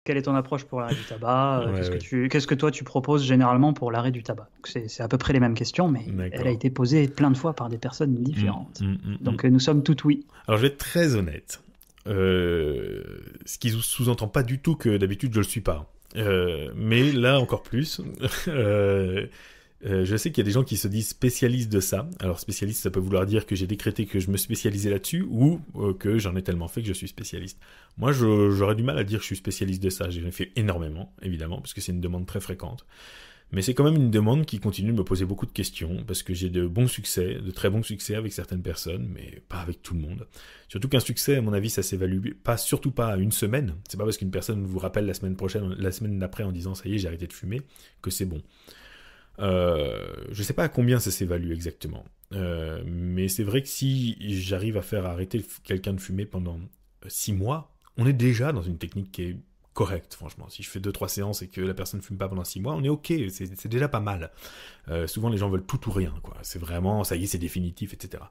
Quelle est ton approche pour l'arrêt du tabac? Ouais, Qu'est-ce que ouais, tu qu'est-ce que toi tu proposes généralement pour l'arrêt du tabac? Donc c'est à peu près les mêmes questions, mais elle a d'accord. été posée plein de fois par des personnes Hum, différentes. hum, hum, hum. Donc nous sommes toutes oui. Alors je vais être très honnête. Ce qui sous-entend pas du tout que d'habitude je le suis pas. Mais là encore plus. Euh, je sais qu'il y a des gens qui se disent spécialistes de ça. Alors spécialiste, ça peut vouloir dire que j'ai décrété que je me spécialisais là-dessus ou que j'en ai tellement fait que je suis spécialiste. Moi, j'aurais du mal à dire que je suis spécialiste de ça. J'en ai fait énormément, évidemment, parce que c'est une demande très fréquente. Mais c'est quand même une demande qui continue de me poser beaucoup de questions, parce que j'ai de bons succès, de très bons succès avec certaines personnes, mais pas avec tout le monde. Surtout qu'un succès, à mon avis, ça s'évalue pas, surtout pas à une semaine. C'est pas parce qu'une personne vous rappelle la semaine prochaine, la semaine d'après en disant ça y est, j'ai arrêté de fumer, que c'est bon. Je sais pas à combien ça s'évalue exactement. Mais c'est vrai que si j'arrive à faire arrêter quelqu'un de fumer pendant 6 mois, on est déjà dans une technique qui est correcte, franchement. Si je fais deux trois séances et que la personne ne fume pas pendant 6 mois, on est ok, c'est déjà pas mal. Souvent les gens veulent tout ou rien, quoi. C'est vraiment, ça y est, c'est définitif, etc.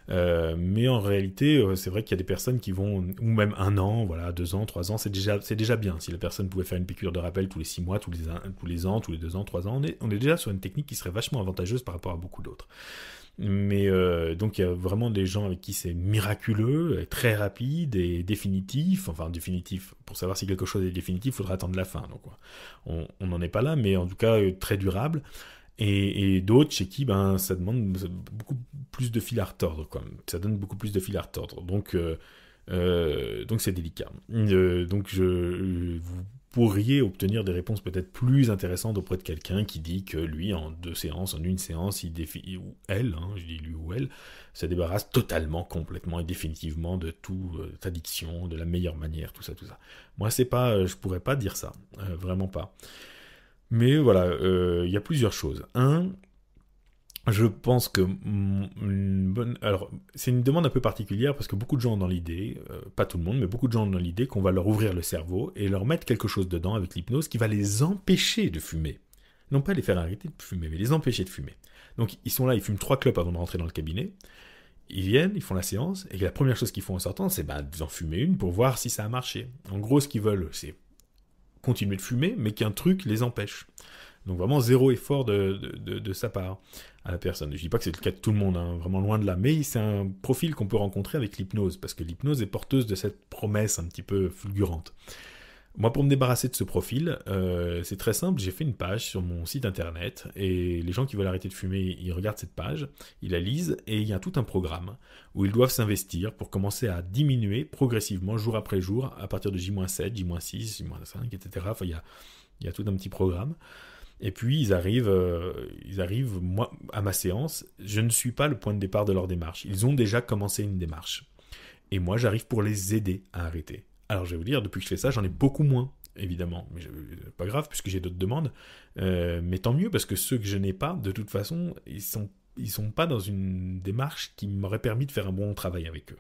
Mais en réalité, c'est vrai qu'il y a des personnes qui vont, ou même 1 an, voilà, 2 ans, 3 ans, c'est déjà bien. Si la personne pouvait faire une piqûre de rappel tous les 6 mois, tous les ans, tous les 2 ans, 3 ans, on est déjà sur une technique qui serait vachement avantageuse par rapport à beaucoup d'autres. Mais donc il y a vraiment des gens avec qui c'est miraculeux, et très rapide et définitif. Enfin définitif, pour savoir si quelque chose est définitif, il faudra attendre la fin. Donc on n'en est pas là, mais en tout cas très durable. Et d'autres chez qui ben, ça demande beaucoup plus de fil à retordre. Quoi. Ça donne beaucoup plus de fil à retordre. Donc c'est délicat. Vous pourriez obtenir des réponses peut-être plus intéressantes auprès de quelqu'un qui dit que lui, en 2 séances, en une séance, ou elle, hein, je dis lui ou elle, se débarrasse totalement, complètement et définitivement de toute addiction, de la meilleure manière, tout ça, tout ça. Moi, c'est pas, je pourrais pas dire ça, vraiment pas. Mais voilà, il y a plusieurs choses. Un, je pense que une bonne. Alors, c'est une demande un peu particulière parce que beaucoup de gens ont dans l'idée, pas tout le monde, mais beaucoup de gens ont dans l'idée qu'on va leur ouvrir le cerveau et leur mettre quelque chose dedans avec l'hypnose qui va les empêcher de fumer. Non pas les faire arrêter de fumer, mais les empêcher de fumer. Donc, ils sont là, ils fument 3 clopes avant de rentrer dans le cabinet. Ils viennent, ils font la séance, et la première chose qu'ils font en sortant, c'est d'en fumer une pour voir si ça a marché. En gros, ce qu'ils veulent, c'est continuer de fumer, mais qu'un truc les empêche. Donc vraiment zéro effort de sa part à la personne. Je dis pas que c'est le cas de tout le monde, hein, vraiment loin de là, mais c'est un profil qu'on peut rencontrer avec l'hypnose, parce que l'hypnose est porteuse de cette promesse un petit peu fulgurante. Moi, pour me débarrasser de ce profil, c'est très simple, j'ai fait une page sur mon site internet, et les gens qui veulent arrêter de fumer, ils regardent cette page, ils la lisent, et il y a tout un programme où ils doivent s'investir pour commencer à diminuer progressivement, jour après jour, à partir de J-7, J-6, J-5, etc. Enfin, il y a tout un petit programme. Et puis ils arrivent, moi, à ma séance, je ne suis pas le point de départ de leur démarche. Ils ont déjà commencé une démarche. Et moi, j'arrive pour les aider à arrêter. Alors, je vais vous dire, depuis que je fais ça, j'en ai beaucoup moins, évidemment. Mais pas grave, puisque j'ai d'autres demandes. Mais tant mieux, parce que ceux que je n'ai pas, de toute façon, ils sont pas dans une démarche qui m'aurait permis de faire un bon travail avec eux.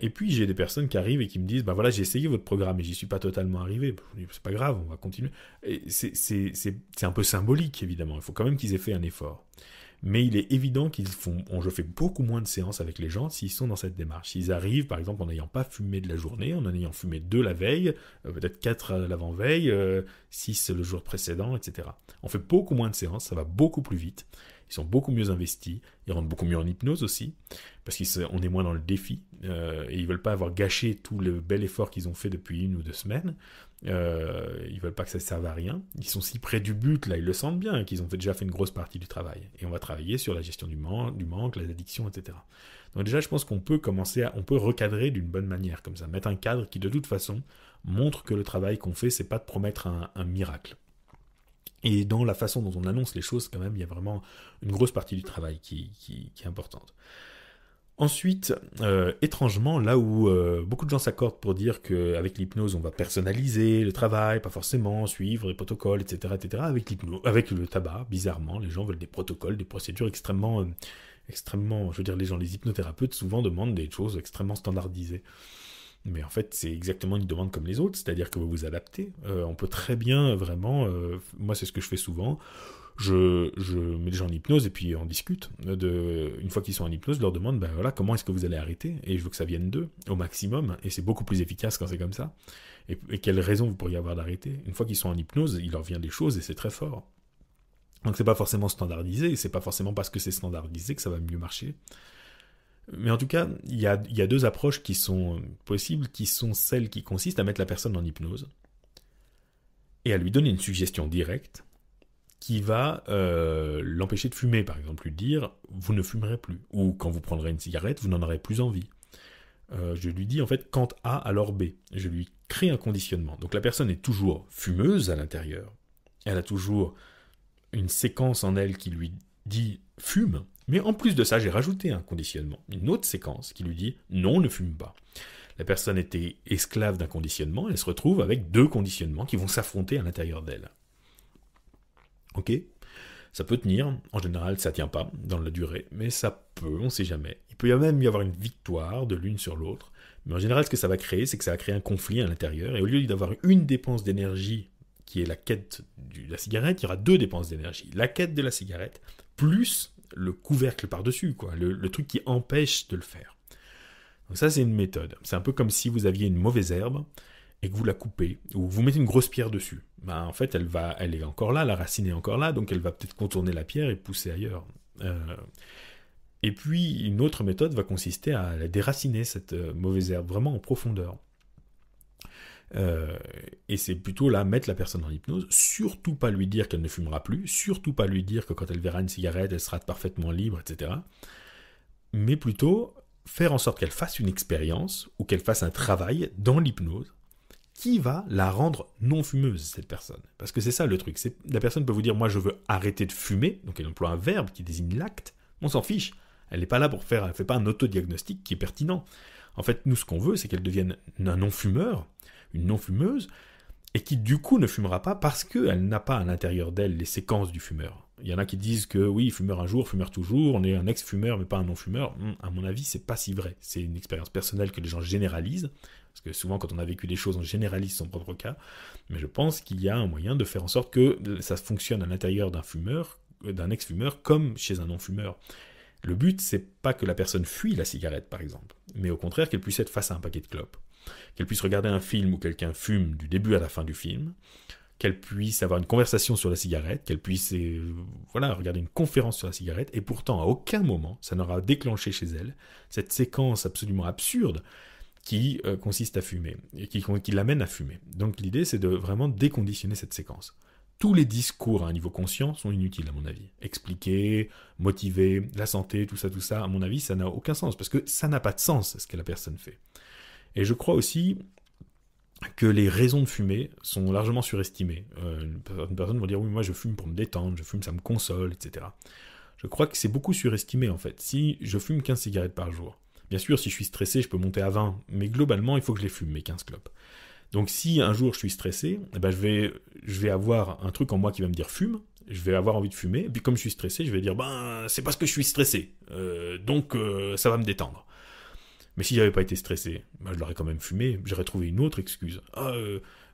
Et puis j'ai des personnes qui arrivent et qui me disent bah voilà, j'ai essayé votre programme et j'y suis pas totalement arrivé. Je dis, c'est pas grave, on va continuer. Et c'est un peu symbolique évidemment, il faut quand même qu'ils aient fait un effort. Mais il est évident je fais beaucoup moins de séances avec les gens s'ils sont dans cette démarche. S'ils arrivent, par exemple, en n'ayant pas fumé de la journée, en ayant fumé 2 la veille, peut-être 4 l'avant-veille, 6 le jour précédent, etc. On fait beaucoup moins de séances, ça va beaucoup plus vite. Ils sont beaucoup mieux investis, ils rentrent beaucoup mieux en hypnose aussi, parce qu'on est moins dans le défi, et ils veulent pas avoir gâché tout le bel effort qu'ils ont fait depuis 1 ou 2 semaines. Ils veulent pas que ça serve à rien. Ils sont si près du but, là, ils le sentent bien, qu'ils ont déjà fait une grosse partie du travail. Et on va travailler sur la gestion du manque, les addictions, etc. Donc déjà, je pense qu'on peut on peut recadrer d'une bonne manière, comme ça, mettre un cadre qui, de toute façon, montre que le travail qu'on fait, c'est pas de promettre un miracle. Et dans la façon dont on annonce les choses, quand même, il y a vraiment une grosse partie du travail qui est importante. Ensuite, étrangement, là où beaucoup de gens s'accordent pour dire qu'avec l'hypnose, on va personnaliser le travail, pas forcément suivre les protocoles, etc., avec le tabac, bizarrement, les gens veulent des protocoles, des procédures extrêmement, je veux dire, les hypnothérapeutes souvent demandent des choses extrêmement standardisées. Mais en fait, c'est exactement une demande comme les autres, c'est-à-dire que vous vous adaptez. On peut très bien, vraiment, moi c'est ce que je fais souvent, je mets les gens en hypnose et puis on discute. Une fois qu'ils sont en hypnose, je leur demande, ben voilà, comment est-ce que vous allez arrêter? Et je veux que ça vienne d'eux, au maximum, et c'est beaucoup plus efficace quand c'est comme ça. et quelle raison vous pourriez avoir d'arrêter. Une fois qu'ils sont en hypnose, il leur vient des choses et c'est très fort. Donc c'est pas forcément standardisé, et c'est pas forcément parce que c'est standardisé que ça va mieux marcher. Mais en tout cas, il y a deux approches qui sont possibles, qui sont celles qui consistent à mettre la personne en hypnose et à lui donner une suggestion directe qui va l'empêcher de fumer, par exemple, lui dire « vous ne fumerez plus » ou « quand vous prendrez une cigarette, vous n'en aurez plus envie ». Je lui dis en fait « quand A, alors B ». Je lui crée un conditionnement. Donc la personne est toujours fumeuse à l'intérieur. Elle a toujours une séquence en elle qui lui dit « fume ». Mais en plus de ça, j'ai rajouté un conditionnement, une autre séquence qui lui dit « non, ne fume pas ». La personne était esclave d'un conditionnement, elle se retrouve avec deux conditionnements qui vont s'affronter à l'intérieur d'elle. Ok, ça peut tenir, en général ça tient pas dans la durée, mais ça peut, on sait jamais. Il peut même y avoir une victoire de l'une sur l'autre, mais en général ce que ça va créer, c'est que ça va créer un conflit à l'intérieur, et au lieu d'avoir une dépense d'énergie qui est la quête de la cigarette, il y aura deux dépenses d'énergie. La quête de la cigarette, plus le couvercle par-dessus, quoi, le truc qui empêche de le faire. Donc ça, c'est une méthode. C'est un peu comme si vous aviez une mauvaise herbe et que vous la coupez, ou vous mettez une grosse pierre dessus. Ben, en fait, elle est encore là, la racine est encore là, donc elle va peut-être contourner la pierre et pousser ailleurs. Et puis, une autre méthode va consister à la déraciner, cette mauvaise herbe, vraiment en profondeur. Et c'est plutôt là mettre la personne en hypnose, surtout pas lui dire qu'elle ne fumera plus, surtout pas lui dire que quand elle verra une cigarette, elle sera parfaitement libre, etc. Mais plutôt faire en sorte qu'elle fasse une expérience ou qu'elle fasse un travail dans l'hypnose qui va la rendre non fumeuse, cette personne. Parce que c'est ça le truc, la personne peut vous dire « moi je veux arrêter de fumer », donc elle emploie un verbe qui désigne l'acte, on s'en fiche, elle n'est pas là pour faire, elle ne fait pas un autodiagnostic qui est pertinent. En fait, nous ce qu'on veut, c'est qu'elle devienne un non-fumeur, une non-fumeuse, et qui du coup ne fumera pas parce qu'elle n'a pas à l'intérieur d'elle les séquences du fumeur. Il y en a qui disent que oui, fumeur un jour, fumeur toujours, on est un ex-fumeur mais pas un non-fumeur. À mon avis, c'est pas si vrai. C'est une expérience personnelle que les gens généralisent, parce que souvent quand on a vécu des choses, on généralise son propre cas, mais je pense qu'il y a un moyen de faire en sorte que ça fonctionne à l'intérieur d'un fumeur, d'un ex-fumeur, comme chez un non-fumeur. Le but, c'est pas que la personne fuit la cigarette, par exemple, mais au contraire qu'elle puisse être face à un paquet de clopes, qu'elle puisse regarder un film où quelqu'un fume du début à la fin du film, qu'elle puisse avoir une conversation sur la cigarette, qu'elle puisse regarder une conférence sur la cigarette, et pourtant à aucun moment ça n'aura déclenché chez elle cette séquence absolument absurde qui consiste à fumer, et qui l'amène à fumer. Donc l'idée, c'est de vraiment déconditionner cette séquence. Tous les discours à un niveau conscient sont inutiles, à mon avis. Expliquer, motiver, la santé, tout ça, à mon avis, ça n'a aucun sens, parce que ça n'a pas de sens, ce que la personne fait. Et je crois aussi que les raisons de fumer sont largement surestimées. Une personne va dire « oui, moi je fume pour me détendre, je fume, ça me console, etc. » Je crois que c'est beaucoup surestimé, en fait. Si je fume 15 cigarettes par jour, bien sûr, si je suis stressé, je peux monter à 20, mais globalement, il faut que je les fume, mes 15 clopes. Donc si un jour je suis stressé, je vais avoir un truc en moi qui va me dire « fume », je vais avoir envie de fumer, et puis comme je suis stressé, je vais dire « c'est parce que je suis stressé, donc ça va me détendre ». Mais si j'avais pas été stressé, je l'aurais quand même fumé, j'aurais trouvé une autre excuse.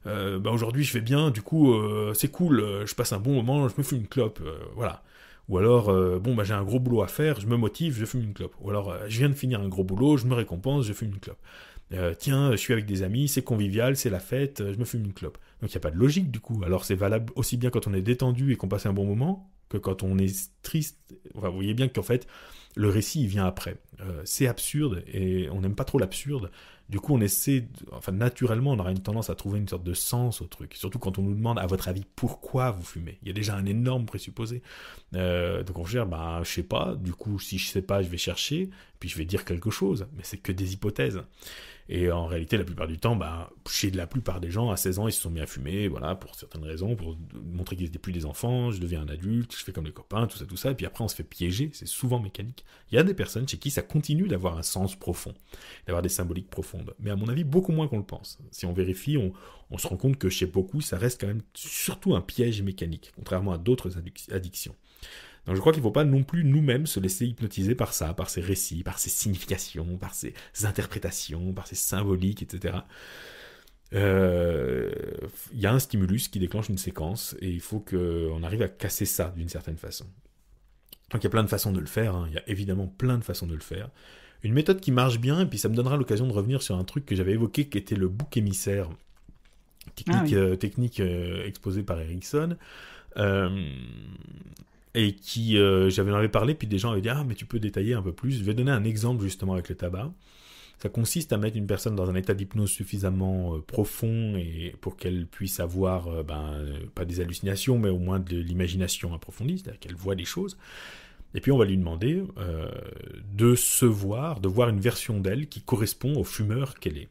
Aujourd'hui je vais bien, du coup c'est cool, je passe un bon moment, je me fume une clope, voilà. Ou alors, j'ai un gros boulot à faire, je me motive, je fume une clope. Ou alors, je viens de finir un gros boulot, je me récompense, je fume une clope. Tiens, je suis avec des amis, c'est convivial, c'est la fête, je me fume une clope. Donc il n'y a pas de logique du coup. Alors c'est valable aussi bien quand on est détendu et qu'on passe un bon moment, que quand on est triste. Enfin, vous voyez bien qu'en fait, le récit il vient après. C'est absurde et on n'aime pas trop l'absurde. Du coup, on essaie, naturellement, on aura une tendance à trouver une sorte de sens au truc. Surtout quand on nous demande, à votre avis, pourquoi vous fumez. Il y a déjà un énorme présupposé. Donc on cherche, je sais pas. Du coup, si je sais pas, je vais chercher. Puis je vais dire quelque chose. Mais c'est que des hypothèses. Et en réalité, la plupart du temps, chez la plupart des gens, à 16 ans, ils se sont mis à fumer, voilà, pour certaines raisons, pour montrer qu'ils n'étaient plus des enfants, je deviens un adulte, je fais comme les copains, tout ça, et puis après on se fait piéger, c'est souvent mécanique. Il y a des personnes chez qui ça continue d'avoir un sens profond, d'avoir des symboliques profondes, mais à mon avis, beaucoup moins qu'on le pense. Si on vérifie, on se rend compte que chez beaucoup, ça reste quand même surtout un piège mécanique, contrairement à d'autres addictions. Donc je crois qu'il ne faut pas non plus nous-mêmes se laisser hypnotiser par ça, par ces récits, par ces significations, par ces interprétations, par ces symboliques, etc. Il y a un stimulus qui déclenche une séquence et il faut qu'on arrive à casser ça d'une certaine façon. Donc il y a plein de façons de le faire, il y a évidemment plein de façons de le faire. Une méthode qui marche bien, et puis ça me donnera l'occasion de revenir sur un truc que j'avais évoqué qui était le bouc émissaire technique exposée par Ericsson, et qui, j'en avais parlé, puis des gens avaient dit « Ah, mais tu peux détailler un peu plus ». Je vais donner un exemple justement avec le tabac. Ça consiste à mettre une personne dans un état d'hypnose suffisamment profond et pour qu'elle puisse avoir, pas des hallucinations, mais au moins de l'imagination approfondie, c'est-à-dire qu'elle voit des choses. Et puis on va lui demander de voir une version d'elle qui correspond au fumeur qu'elle est.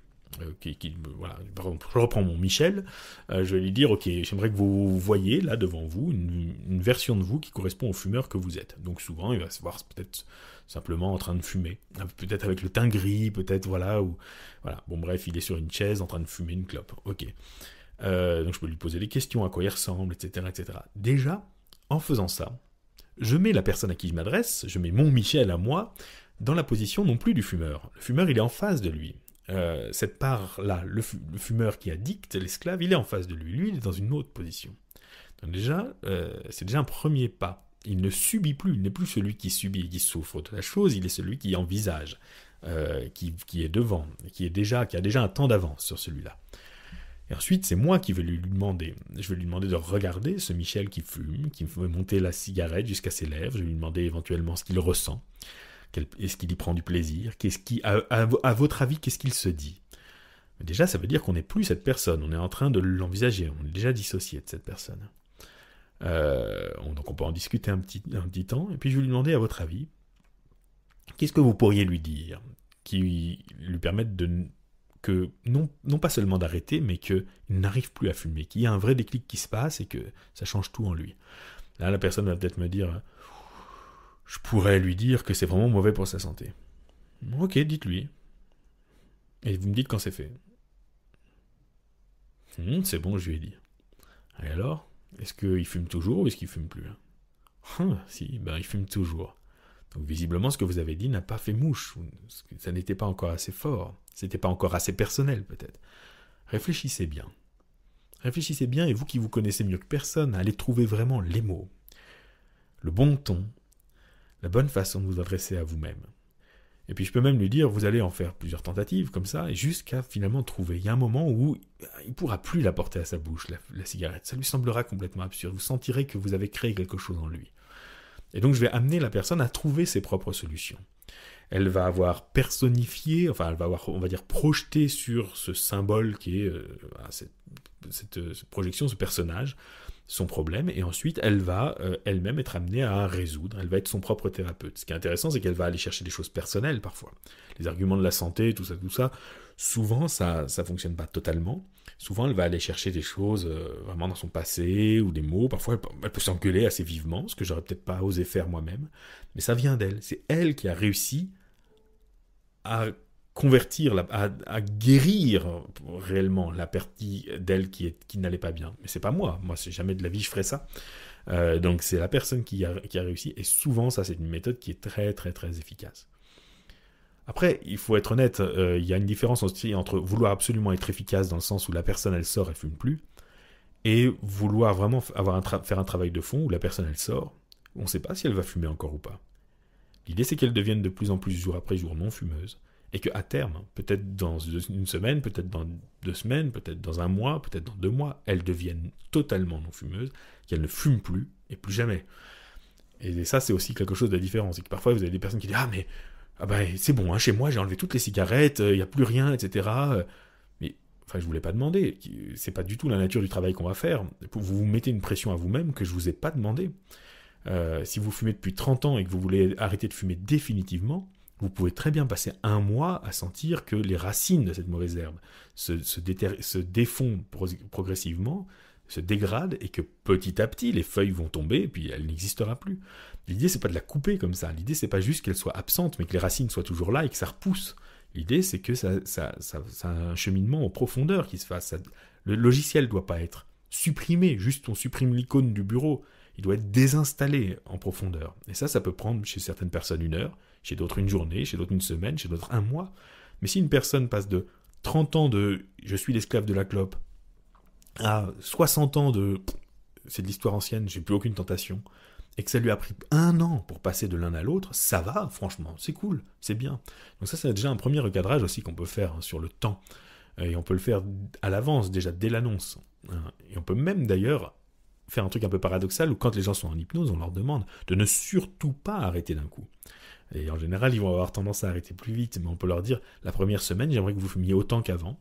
Voilà. Par exemple, je reprends mon Michel, je vais lui dire, ok, j'aimerais que vous voyez là devant vous une version de vous qui correspond au fumeur que vous êtes. Donc souvent, il va se voir peut-être simplement en train de fumer, peut-être avec le teint gris, peut-être voilà. Bon bref, il est sur une chaise en train de fumer une clope. Ok. Donc je peux lui poser des questions, à quoi il ressemble, etc., etc. Déjà, en faisant ça, je mets la personne à qui je m'adresse, je mets mon Michel à moi, dans la position non plus du fumeur. Le fumeur, il est en face de lui. Cette part-là, le fumeur qui addicte, l'esclave, il est en face de lui. Lui, il est dans une autre position. Donc déjà, c'est déjà un premier pas. Il ne subit plus, il n'est plus celui qui subit et qui souffre de la chose, il est celui qui envisage, qui est devant, qui a déjà un temps d'avance sur celui-là. Et ensuite, c'est moi qui vais lui demander. Je vais lui demander de regarder ce Michel qui fume, qui fait monter la cigarette jusqu'à ses lèvres. Je vais lui demander éventuellement ce qu'il ressent. Est-ce qu'il y prend du plaisir? À votre avis, qu'est-ce qu'il se dit? Déjà, ça veut dire qu'on n'est plus cette personne. On est en train de l'envisager. On est déjà dissocié de cette personne. Donc on peut en discuter un petit temps. Et puis je vais lui demander, à votre avis, qu'est-ce que vous pourriez lui dire qui lui permette que non pas seulement d'arrêter, mais qu'il n'arrive plus à fumer, qu'il y a un vrai déclic qui se passe et que ça change tout en lui. Là, la personne va peut-être me dire, je pourrais lui dire que c'est vraiment mauvais pour sa santé. Ok, dites-lui. Et vous me dites quand c'est fait. C'est bon, je lui ai dit. Et alors, est-ce qu'il fume toujours ou est-ce qu'il fume plus? Si, il fume toujours. Donc visiblement, ce que vous avez dit n'a pas fait mouche. Ça n'était pas encore assez fort. C'était pas encore assez personnel, peut-être. Réfléchissez bien. Réfléchissez bien, et vous qui vous connaissez mieux que personne, allez trouver vraiment les mots, le bon ton, la bonne façon de vous adresser à vous-même. Et puis je peux même lui dire, vous allez en faire plusieurs tentatives comme ça, jusqu'à finalement trouver. Il y a un moment où il ne pourra plus la porter à sa bouche, la cigarette. Ça lui semblera complètement absurde. Vous sentirez que vous avez créé quelque chose en lui. Et donc je vais amener la personne à trouver ses propres solutions. Elle va avoir personnifié, elle va avoir, on va dire, projeté sur ce symbole qui est cette projection, ce personnage, son problème, et ensuite elle va elle-même être amenée à résoudre, elle va être son propre thérapeute. Ce qui est intéressant, c'est qu'elle va aller chercher des choses personnelles parfois. Les arguments de la santé, tout ça, souvent ça fonctionne pas totalement. Souvent elle va aller chercher des choses vraiment dans son passé, ou des mots, parfois elle peut s'engueuler assez vivement, ce que j'aurais peut-être pas osé faire moi-même, mais ça vient d'elle. C'est elle qui a réussi à convertir, à guérir réellement la partie d'elle qui n'allait pas bien. Mais c'est pas moi. Moi, c'est jamais de la vie je ferais ça. Donc c'est la personne qui a réussi. Et souvent, ça, c'est une méthode qui est très, très, très efficace. Après, il faut être honnête, il y a une différence aussi entre vouloir absolument être efficace dans le sens où la personne, elle sort, elle fume plus, et vouloir vraiment faire un travail de fond où la personne, elle sort, on ne sait pas si elle va fumer encore ou pas. L'idée, c'est qu'elle devienne de plus en plus, jour après jour, non fumeuse. Et qu'à terme, peut-être dans une semaine, peut-être dans 2 semaines, peut-être dans 1 mois, peut-être dans 2 mois, elle devienne totalement non-fumeuse, qu'elle ne fume plus, et plus jamais. Et ça, c'est aussi quelque chose de différent. C'est que parfois, vous avez des personnes qui disent « Ah c'est bon, hein, chez moi, j'ai enlevé toutes les cigarettes, il n'y a plus rien, etc. » Mais, je ne vous l'ai pas demandé. C'est pas du tout la nature du travail qu'on va faire. Vous vous mettez une pression à vous-même que je ne vous ai pas demandé. Si vous fumez depuis 30 ans et que vous voulez arrêter de fumer définitivement, vous pouvez très bien passer 1 mois à sentir que les racines de cette mauvaise herbe se défont progressivement, se dégradent, et que petit à petit, les feuilles vont tomber et puis elle n'existera plus. L'idée, c'est pas de la couper comme ça. L'idée, c'est pas juste qu'elle soit absente, mais que les racines soient toujours là et que ça repousse. L'idée, c'est que ça a un cheminement en profondeur qui se fasse. Le logiciel doit pas être supprimé, juste on supprime l'icône du bureau. Il doit être désinstallé en profondeur. Et ça peut prendre chez certaines personnes 1 heure, chez d'autres 1 journée, chez d'autres 1 semaine, chez d'autres 1 mois. Mais si une personne passe de 30 ans de « je suis l'esclave de la clope » à 60 ans de « c'est de l'histoire ancienne, j'ai plus aucune tentation », et que ça lui a pris 1 an pour passer de l'un à l'autre, ça va, franchement, c'est cool, c'est bien. Donc ça, c'est déjà un premier recadrage aussi qu'on peut faire sur le temps. Et on peut le faire à l'avance, déjà, dès l'annonce. Et on peut même, d'ailleurs, faire un truc un peu paradoxal où quand les gens sont en hypnose, on leur demande de ne surtout pas arrêter d'un coup. Et en général, ils vont avoir tendance à arrêter plus vite, mais on peut leur dire, la première semaine, j'aimerais que vous fumiez autant qu'avant.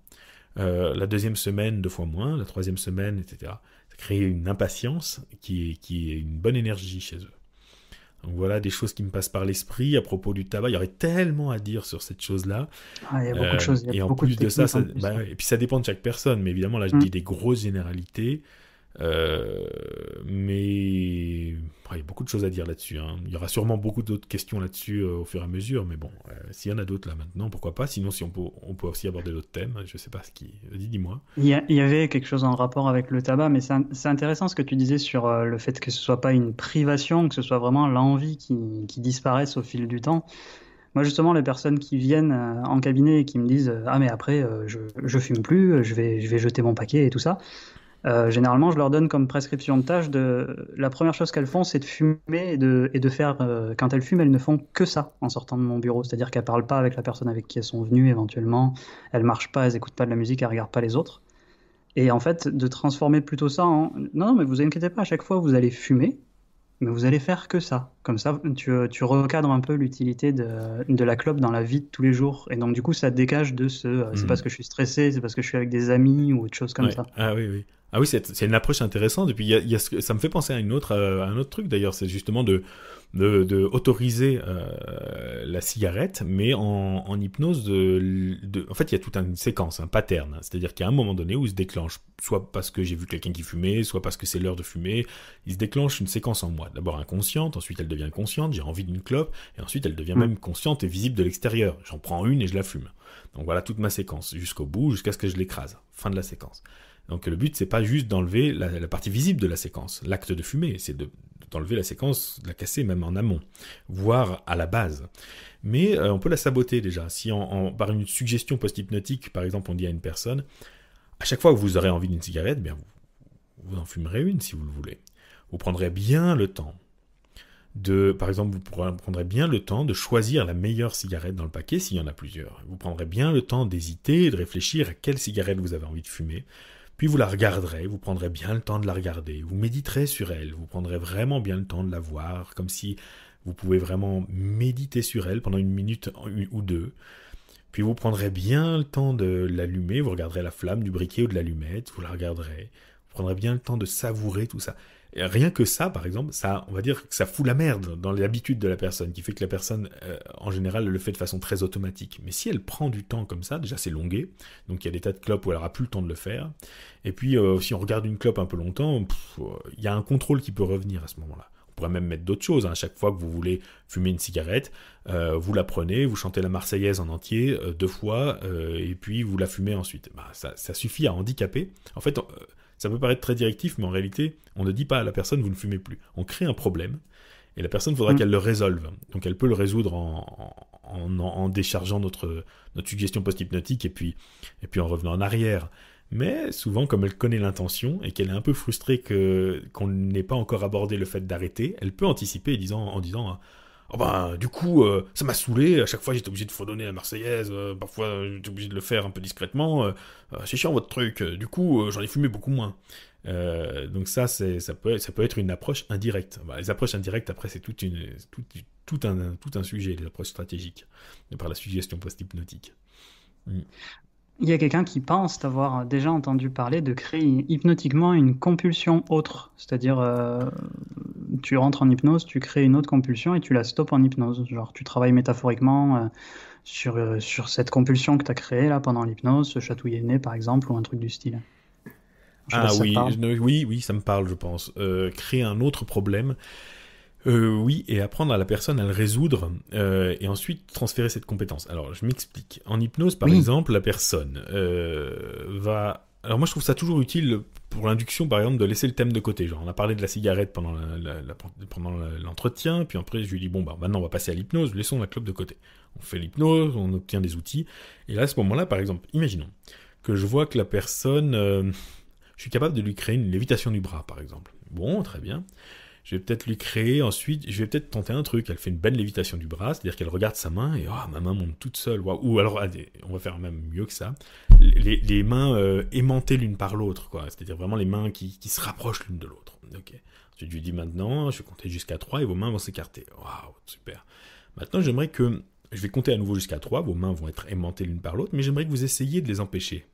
La deuxième semaine, 2 fois moins. La troisième semaine, etc. Ça crée une impatience qui est une bonne énergie chez eux. Donc voilà des choses qui me passent par l'esprit à propos du tabac. Il y aurait tellement à dire sur cette chose-là. Ah, il y a beaucoup de choses, il y Et a en beaucoup de plus de ça, techniques en plus. et puis ça dépend de chaque personne. Mais évidemment, là, je dis des grosses généralités. Mais il y a beaucoup de choses à dire là-dessus. Il y aura sûrement beaucoup d'autres questions là-dessus au fur et à mesure. Mais bon, s'il y en a d'autres là maintenant, pourquoi pas. Sinon, si on peut aussi aborder d'autres thèmes. Je sais pas ce qui... Dis-moi. Il y avait quelque chose en rapport avec le tabac, mais c'est intéressant ce que tu disais sur le fait que ce soit pas une privation, que ce soit vraiment l'envie qui disparaisse au fil du temps. Moi, justement, les personnes qui viennent en cabinet et qui me disent ah mais après je fume plus, je vais jeter mon paquet et tout ça. Généralement, je leur donne comme prescription de tâche la première chose qu'elles font, c'est de fumer et de faire. Quand elles fument, elles ne font que ça en sortant de mon bureau. C'est-à-dire qu'elles parlent pas avec la personne avec qui elles sont venues éventuellement. Elles marchent pas, elles écoutent pas de la musique, elles regardent pas les autres. Et en fait, de transformer plutôt ça en non, non, mais vous inquiétez pas, à chaque fois vous allez fumer, mais vous allez faire que ça. Comme ça, tu recadres un peu l'utilité de la clope dans la vie de tous les jours. Et donc, du coup, ça dégage de c'est parce que je suis stressé, c'est parce que je suis avec des amis ou autre chose comme Ouais. ça. Ah oui, oui. Ah oui, c'est une approche intéressante. Et puis, ça me fait penser à un autre truc d'ailleurs, c'est justement de autoriser la cigarette, mais en hypnose. En fait, il y a toute une séquence, un pattern. C'est-à-dire qu'il y a un moment donné où il se déclenche, soit parce que j'ai vu quelqu'un qui fumait, soit parce que c'est l'heure de fumer. Il se déclenche une séquence en moi. D'abord inconsciente, ensuite elle devient consciente, j'ai envie d'une clope, et ensuite elle devient même consciente et visible de l'extérieur. J'en prends une et je la fume. Donc voilà toute ma séquence, jusqu'au bout, jusqu'à ce que je l'écrase. Fin de la séquence. Donc le but, c'est pas juste d'enlever la partie visible de la séquence, l'acte de fumer, c'est d'enlever la séquence, de la casser même en amont, voire à la base. Mais on peut la saboter déjà. Si par une suggestion post-hypnotique, par exemple, on dit à une personne, à chaque fois que vous aurez envie d'une cigarette, bien vous en fumerez une si vous le voulez. Vous prendrez bien le temps par exemple, vous prendrez bien le temps de choisir la meilleure cigarette dans le paquet s'il y en a plusieurs. Vous prendrez bien le temps d'hésiter et de réfléchir à quelle cigarette vous avez envie de fumer. Puis vous la regarderez, vous prendrez bien le temps de la regarder, vous méditerez sur elle, vous prendrez vraiment bien le temps de la voir, comme si vous pouvez vraiment méditer sur elle pendant 1 minute ou 2. Puis vous prendrez bien le temps de l'allumer, vous regarderez la flamme du briquet ou de l'allumette, vous la regarderez, vous prendrez bien le temps de savourer tout ça. Et rien que ça, par exemple, ça, on va dire que ça fout la merde dans l'habitude de la personne, qui fait que la personne, en général, le fait de façon très automatique. Mais si elle prend du temps comme ça, déjà c'est longué, donc il y a des tas de clopes où elle n'aura plus le temps de le faire. Et puis, si on regarde une clope un peu longtemps, il y a un contrôle qui peut revenir à ce moment-là. On pourrait même mettre d'autres choses. À chaque fois que vous voulez fumer une cigarette, vous la prenez, vous chantez la Marseillaise en entier 2 fois, et puis vous la fumez ensuite. Ça suffit à handicaper. En fait, ça peut paraître très directif, mais en réalité, on ne dit pas à la personne « vous ne fumez plus ». On crée un problème, et la personne, il faudra qu'elle le résolve. Donc elle peut le résoudre en déchargeant notre suggestion post-hypnotique, et puis en revenant en arrière. Mais souvent, comme elle connaît l'intention, et qu'elle est un peu frustrée qu'on n'ait pas encore abordé le fait d'arrêter, elle peut anticiper en disant oh du coup, ça m'a saoulé, à chaque fois j'étais obligé de fredonner la Marseillaise, parfois j'étais obligé de le faire un peu discrètement, c'est chiant votre truc, du coup j'en ai fumé beaucoup moins. Donc ça peut être une approche indirecte. Les approches indirectes, après, c'est tout un sujet, les approches stratégiques, par la suggestion post-hypnotique. Il y a quelqu'un qui pense d'avoir déjà entendu parler de créer hypnotiquement une compulsion autre. C'est-à-dire, tu rentres en hypnose, tu crées une autre compulsion et tu la stoppes en hypnose. Genre, tu travailles métaphoriquement sur cette compulsion que tu as créée là, pendant l'hypnose, se chatouiller le nez par exemple, ou un truc du style. Oui, ça me parle, je pense. Créer un autre problème. Oui, et apprendre à la personne à le résoudre et ensuite transférer cette compétence. Alors, je m'explique. En hypnose, par exemple, la personne va... Alors moi, je trouve ça toujours utile pour l'induction, par exemple, de laisser le thème de côté. Genre, on a parlé de la cigarette pendant l'entretien, puis après, je lui dis, maintenant, on va passer à l'hypnose, laissons la clope de côté. On fait l'hypnose, on obtient des outils, et là, à ce moment-là, par exemple, imaginons que je vois que la personne... je suis capable de lui créer une lévitation du bras, par exemple. Bon, très bien. je vais peut-être lui créer ensuite, je vais peut-être tenter un truc. Elle fait une belle lévitation du bras, c'est-à-dire qu'elle regarde sa main et ma main monte toute seule. Ou alors, allez, on va faire même mieux que ça. Les mains aimantées l'une par l'autre, quoi. C'est-à-dire vraiment les mains qui se rapprochent l'une de l'autre. Ok. Ensuite, je lui dis maintenant, je vais compter jusqu'à 3 et vos mains vont s'écarter. Waouh, super. Maintenant, j'aimerais que je vais compter à nouveau jusqu'à 3, vos mains vont être aimantées l'une par l'autre, mais j'aimerais que vous essayiez de les empêcher.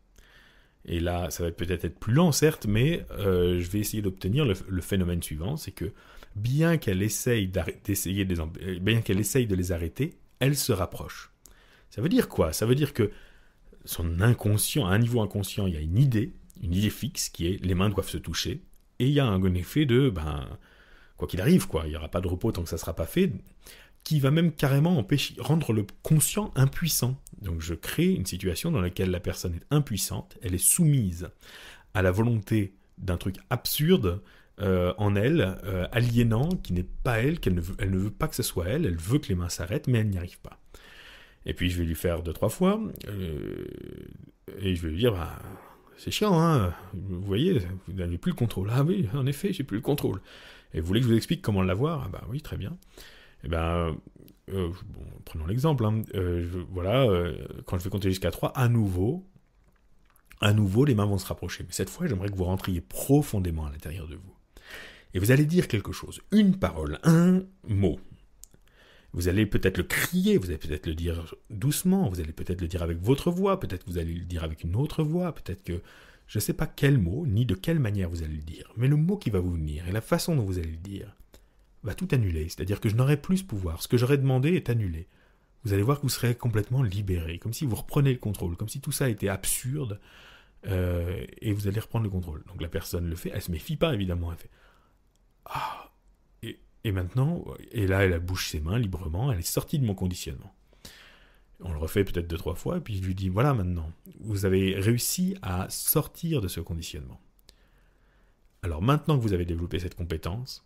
Et là, ça va peut-être être plus lent, certes, mais je vais essayer d'obtenir le phénomène suivant, c'est que bien qu'elle essaye de les arrêter, elle se rapproche. Ça veut dire quoi? Ça veut dire que son inconscient, à un niveau inconscient, il y a une idée fixe qui est les mains doivent se toucher, et il y a un effet de, quoi qu'il arrive, quoi, il n'y aura pas de repos tant que ça ne sera pas fait, qui va même carrément rendre le conscient impuissant. Donc je crée une situation dans laquelle la personne est impuissante, elle est soumise à la volonté d'un truc absurde en elle, aliénant, qui n'est pas elle, elle ne veut pas que ce soit elle, elle veut que les mains s'arrêtent, mais elle n'y arrive pas. Et puis je vais lui faire 2-3 fois, et je vais lui dire, c'est chiant, hein, vous voyez, vous n'avez plus le contrôle. Ah oui, en effet, j'ai plus le contrôle. Et vous voulez que je vous explique comment l'avoir? Ah oui, très bien. Eh bien, prenons l'exemple. Hein. Quand je vais compter jusqu'à 3, à nouveau, les mains vont se rapprocher. Mais cette fois, j'aimerais que vous rentriez profondément à l'intérieur de vous. Et vous allez dire quelque chose, une parole, un mot. Vous allez peut-être le crier, vous allez peut-être le dire doucement, vous allez peut-être le dire avec votre voix, peut-être vous allez le dire avec une autre voix, peut-être que je ne sais pas quel mot, ni de quelle manière vous allez le dire, mais le mot qui va vous venir et la façon dont vous allez le dire va tout annuler, c'est-à-dire que je n'aurai plus ce pouvoir. Ce que j'aurais demandé est annulé. Vous allez voir que vous serez complètement libéré, comme si vous reprenez le contrôle, comme si tout ça était absurde, et vous allez reprendre le contrôle. Donc la personne le fait, elle se méfie pas évidemment, elle fait et maintenant, et là elle bouge ses mains librement, elle est sortie de mon conditionnement. On le refait peut-être 2-3 fois, et puis je lui dis, voilà maintenant, vous avez réussi à sortir de ce conditionnement. Alors maintenant que vous avez développé cette compétence,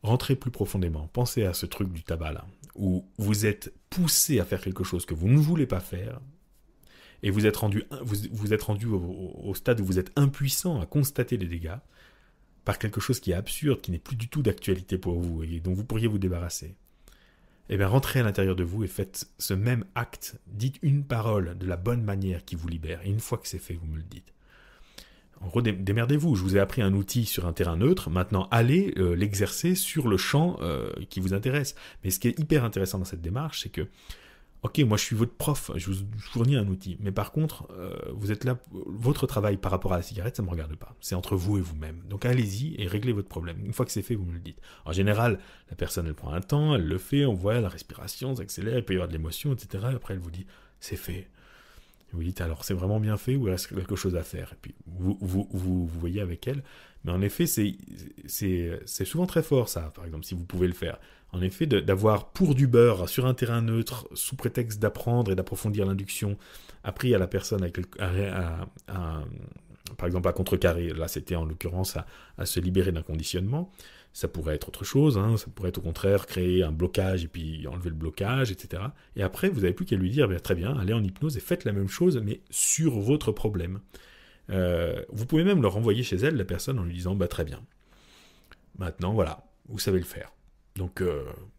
rentrez plus profondément, pensez à ce truc du tabac là, où vous êtes poussé à faire quelque chose que vous ne voulez pas faire, et vous êtes rendu au stade où vous êtes impuissant à constater les dégâts, par quelque chose qui est absurde, qui n'est plus du tout d'actualité pour vous, et dont vous pourriez vous débarrasser. Eh bien, rentrez à l'intérieur de vous et faites ce même acte. Dites une parole de la bonne manière qui vous libère. Et une fois que c'est fait, vous me le dites. En gros, démerdez-vous. Je vous ai appris un outil sur un terrain neutre. Maintenant, allez l'exercer sur le champ qui vous intéresse. Mais ce qui est hyper intéressant dans cette démarche, c'est que ok, moi je suis votre prof, je vous fournis un outil, mais par contre, vous êtes là, votre travail par rapport à la cigarette, ça ne me regarde pas. C'est entre vous et vous-même. Donc allez-y et réglez votre problème. Une fois que c'est fait, vous me le dites. En général, la personne, elle prend un temps, elle le fait, on voit la respiration s'accélère, il peut y avoir de l'émotion, etc. Et après, elle vous dit, c'est fait. Vous dites, alors c'est vraiment bien fait ou il reste quelque chose à faire? Et puis vous voyez avec elle. Mais en effet, c'est souvent très fort ça, par exemple, si vous pouvez le faire. En effet, d'avoir pour du beurre sur un terrain neutre, sous prétexte d'apprendre et d'approfondir l'induction, appris à la personne, par exemple, à contrecarrer. Là, c'était en l'occurrence à se libérer d'un conditionnement. Ça pourrait être autre chose, hein. Ça pourrait être au contraire créer un blocage et puis enlever le blocage, etc. Et après, vous n'avez plus qu'à lui dire, très bien, allez en hypnose et faites la même chose, mais sur votre problème. Vous pouvez même le renvoyer chez elle, la personne, en lui disant, très bien. Maintenant, voilà, vous savez le faire. Donc, qu'est-ce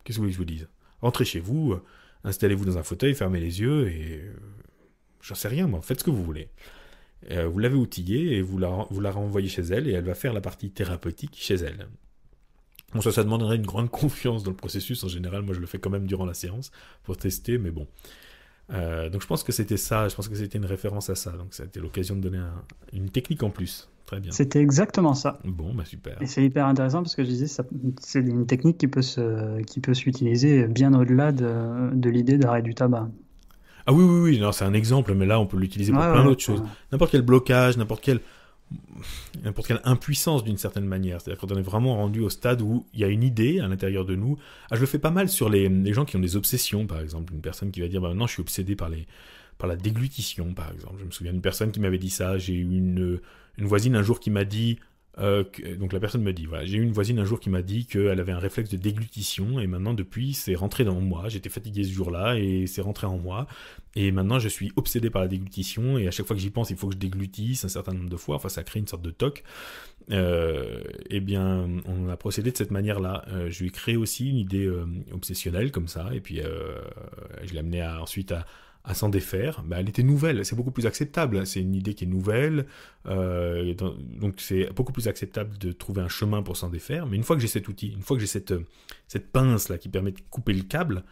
que vous voulez que je vous dise? Rentrez chez vous, installez-vous dans un fauteuil, fermez les yeux et... j'en sais rien, moi, faites ce que vous voulez. Vous l'avez outillée et vous la renvoyez chez elle et elle va faire la partie thérapeutique chez elle. Bon, ça demanderait une grande confiance dans le processus. En général, moi, je le fais quand même durant la séance pour tester, mais bon. Donc, je pense que c'était ça. Je pense que c'était une référence à ça. Donc, ça a été l'occasion de donner une technique en plus. Très bien. C'était exactement ça. Bon, super. Et c'est hyper intéressant parce que je disais, c'est une technique qui peut s'utiliser bien au-delà de l'idée d'arrêt du tabac. Ah oui, non, c'est un exemple, mais là, on peut l'utiliser pour plein d'autres choses. N'importe quel blocage, n'importe quelle impuissance d'une certaine manière. C'est-à-dire quand on est vraiment rendu au stade où il y a une idée à l'intérieur de nous. Je le fais pas mal sur les gens qui ont des obsessions, par exemple. Une personne qui va dire, maintenant je suis obsédé par la déglutition, par exemple. Je me souviens d'une personne qui m'avait dit ça. J'ai eu une voisine un jour qui m'a dit, Donc la personne me dit, voilà, j'ai eu une voisine un jour qui m'a dit qu'elle avait un réflexe de déglutition, et maintenant depuis c'est rentré dans moi, j'étais fatigué ce jour-là, et c'est rentré en moi, et maintenant je suis obsédé par la déglutition, et à chaque fois que j'y pense, il faut que je déglutisse un certain nombre de fois, enfin ça crée une sorte de toc. Eh bien, on a procédé de cette manière-là. Je lui ai créé aussi une idée obsessionnelle comme ça, et puis je l'ai amené ensuite à s'en défaire. Ben, elle était nouvelle, c'est beaucoup plus acceptable. C'est une idée qui est nouvelle, donc c'est beaucoup plus acceptable de trouver un chemin pour s'en défaire. Mais une fois que j'ai cet outil, une fois que j'ai cette pince là qui permet de couper le câble,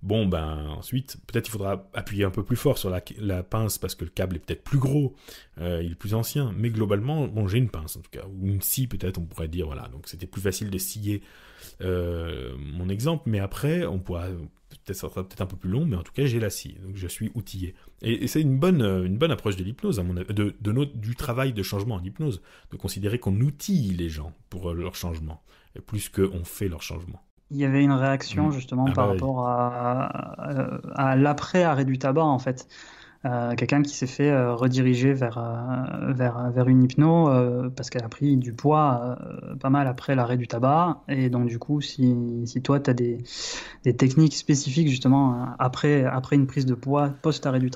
bon ben ensuite peut-être il faudra appuyer un peu plus fort sur la pince parce que le câble est peut-être plus gros, il est plus ancien, mais globalement bon j'ai une pince en tout cas, ou une scie peut-être on pourrait dire, voilà, donc c'était plus facile de scier mon exemple, mais après on pourra peut-être, ça sera peut-être un peu plus long, mais en tout cas j'ai la scie, donc je suis outillé, et c'est une bonne approche de l'hypnose, du travail de changement en hypnose, de considérer qu'on outille les gens pour leur changement, plus qu'on fait leur changement. Il y avait une réaction justement par rapport à l'après-arrêt du tabac en fait. Quelqu'un qui s'est fait rediriger vers une hypno parce qu'elle a pris du poids pas mal après l'arrêt du tabac. Et donc du coup, si toi tu as des techniques spécifiques justement après une prise de poids post-arrêt du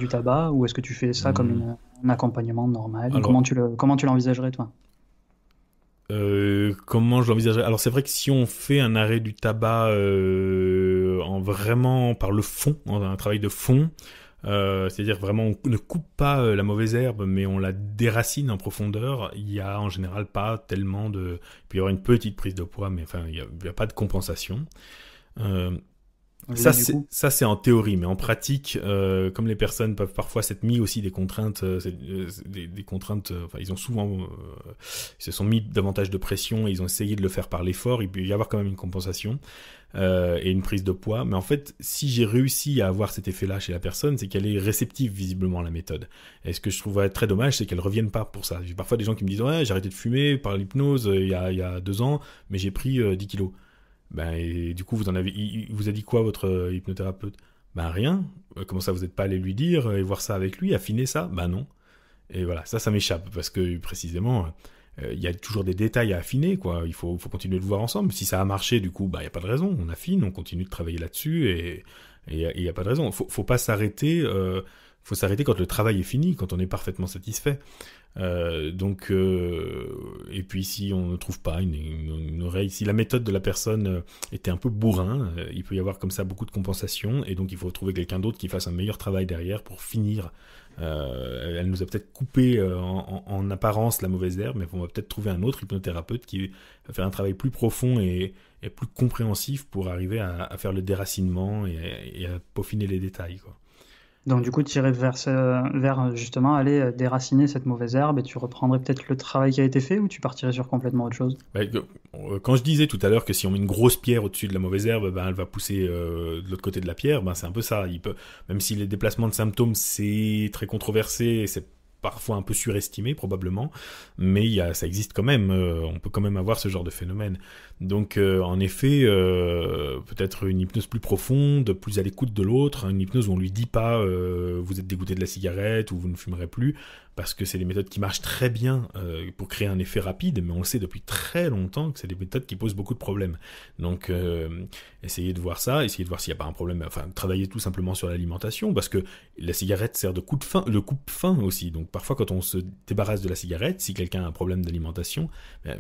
tabac, ou est-ce que tu fais ça comme un accompagnement normal? Alors, comment tu l'envisagerais toi? Comment je l'envisagerais? Alors c'est vrai que si on fait un arrêt du tabac en vraiment par le fond, un travail de fond, c'est-à-dire vraiment on ne coupe pas la mauvaise herbe mais on la déracine en profondeur, il y a en général pas tellement de... Il peut y avoir une petite prise de poids, mais enfin il y a pas de compensation. Ça c'est en théorie, mais en pratique, comme les personnes peuvent parfois s'être mis aussi des contraintes, des contraintes, enfin ils ont souvent, ils se sont mis davantage de pression et ils ont essayé de le faire par l'effort, il peut y avoir quand même une compensation et une prise de poids. Mais en fait, si j'ai réussi à avoir cet effet-là chez la personne, c'est qu'elle est réceptive visiblement à la méthode. Et ce que je trouve très dommage, c'est qu'elle revienne pas pour ça. J'ai parfois des gens qui me disent ouais, j'ai arrêté de fumer par l'hypnose il y a 2 ans, mais j'ai pris 10 kilos. Ben, et du coup, il vous a dit quoi votre hypnothérapeute? Ben rien. Comment ça, vous n'êtes pas allé lui dire et voir ça avec lui, affiner ça? Ben non. Et voilà, ça m'échappe parce que précisément, il y a toujours des détails à affiner, quoi. Il faut continuer de le voir ensemble. Si ça a marché, du coup, ben il y a pas de raison. On affine, on continue de travailler là-dessus et il y a pas de raison. Faut pas s'arrêter. Faut s'arrêter quand le travail est fini, quand on est parfaitement satisfait. Et puis si on ne trouve pas une oreille, si la méthode de la personne était un peu bourrin, il peut y avoir comme ça beaucoup de compensation, et donc il faut trouver quelqu'un d'autre qui fasse un meilleur travail derrière pour finir. Elle nous a peut-être coupé en apparence la mauvaise herbe, mais on va peut-être trouver un autre hypnothérapeute qui va faire un travail plus profond et plus compréhensif pour arriver à faire le déracinement et à peaufiner les détails, quoi. Donc du coup, tu irais vers justement aller déraciner cette mauvaise herbe, et tu reprendrais peut-être le travail qui a été fait, ou tu partirais sur complètement autre chose? Quand je disais tout à l'heure que si on met une grosse pierre au-dessus de la mauvaise herbe, ben elle va pousser de l'autre côté de la pierre, ben c'est un peu ça. Même si les déplacements de symptômes c'est très controversé, c'est parfois un peu surestimé probablement, mais ça existe quand même, on peut quand même avoir ce genre de phénomène. Donc en effet, peut-être une hypnose plus profonde, plus à l'écoute de l'autre, une hypnose où on lui dit pas vous êtes dégoûté de la cigarette ou vous ne fumerez plus, parce que c'est des méthodes qui marchent très bien pour créer un effet rapide, mais on le sait depuis très longtemps que c'est des méthodes qui posent beaucoup de problèmes. Donc essayez de voir ça, essayez de voir s'il n'y a pas un problème, enfin travaillez tout simplement sur l'alimentation, parce que la cigarette sert de coupe-faim aussi. Donc parfois quand on se débarrasse de la cigarette, si quelqu'un a un problème d'alimentation,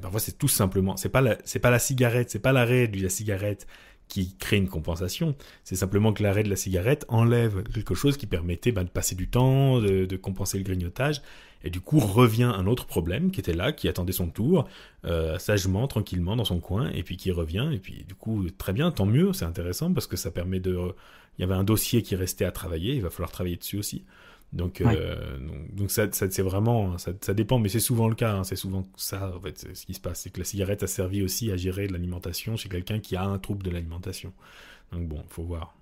parfois c'est tout simplement, c'est pas la cigarette, c'est pas l'arrêt de la cigarette qui crée une compensation, c'est simplement que l'arrêt de la cigarette enlève quelque chose qui permettait de passer du temps, de compenser le grignotage, et du coup revient un autre problème qui était là, qui attendait son tour, sagement, tranquillement dans son coin, et puis qui revient, et puis du coup très bien, tant mieux, c'est intéressant parce que ça permet il y avait un dossier qui restait à travailler, il va falloir travailler dessus aussi. Donc, donc ça c'est vraiment, ça dépend, mais c'est souvent le cas, hein, c'est souvent ça en fait, ce qui se passe, c'est que la cigarette a servi aussi à gérer de l'alimentation chez quelqu'un qui a un trouble de l'alimentation. Donc bon, faut voir.